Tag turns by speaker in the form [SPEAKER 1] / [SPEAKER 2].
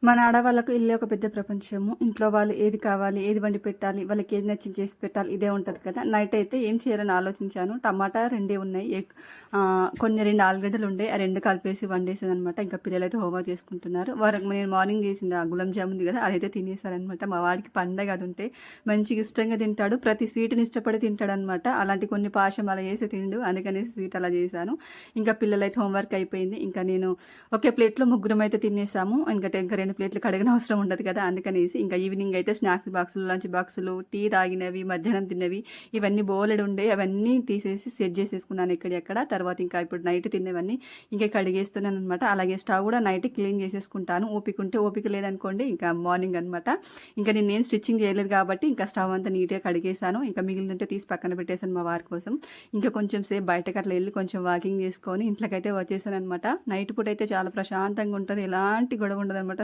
[SPEAKER 1] మన ఆడవాళ్ళకు ఇల్లే ఒక పెద్ద ప్రపంచము. ఇంట్లో వాళ్ళు ఏది కావాలి, ఏది వండి పెట్టాలి, వాళ్ళకి ఏది నచ్చింది చేసి పెట్టాలి ఇదే ఉంటది కదా! నైట్ అయితే ఏం చేయాలని ఆలోచించాను. టమాటా రెండే ఉన్నాయి. కొన్ని 2 ఆలుగడ్డలుండే. ఆ 2 కలిపేసి వండేసాననమాట. ఇంకా పిల్లలైతే హోంవర్క్ చేసుకుంటున్నారు. నేను మార్నింగ్ చేసింది ఆ గులాబ్ జామ్ ఉంది కదా! అదైతే తినేసారనమాట. మా వాడికి పండగ అదుంటే మంచిగా ఇష్టంగా తింటాడు. ప్రతి స్వీట్‌ని ఇష్టపడి తింటాడనమాట. అలాంటి కొన్ని పాశం అలా చేస్తే తినడు. అందుకనేసి స్వీట్ అలా చేశాను. ఇంకా పిల్లలైతే హోంవర్క్ అయిపోయింది. ఇంకా నేను ఒకే ప్లేట్‌లో ముగ్గురమైతే తినేసాము. ఇంకా 2 ప్లేట్లు కడగనవసరం ఉండదు కదా! అందుకనేసి ఇంకా ఈవినింగ్ అయితే స్నాక్స్ బాక్సులు, లంచ్ బాక్సులు, టీ తాగినవి, మధ్యాహ్నం తిన్నవి ఇవన్నీ బోలెడుండే. అవన్నీ తీసేసి సెట్ చేసేసుకున్నాను ఎక్కడియక్కడ. తర్వాత ఇంకా ఇప్పుడు నైట్ తిన్నవన్నీ ఇంకా కడిగేస్తున్నాననమాట. అలాగే స్టవ్ కూడా నైట్ క్లీన్ చేసేసుకుంటాను. ఓపిక ఉంటే, ఓపిక లేదనుకోండి ఇంకా మార్నింగ్ అనమాట. ఇంకా నేనేం స్టిచ్చింగ్ చేయలేదు కాబట్టి ఇంకా స్టవ్ అంతా నీట్‌గా కడిగేసాను. ఇంకా మిగిలిందుంటే తీసి పక్కన పెట్టేసాను మా వారి కోసం. ఇంకా కొంచెం సేపు బయటకి అట్లా ఎళ్లి కొంచెం వాకింగ్ చేసుకొని ఇంట్లోకైతే వచ్చేసాననమాట. నైట్ పూట అయితే చాలా ప్రశాంతంగా ఉంటది. ఎలాంటి గొడవ ఉండదనమాట.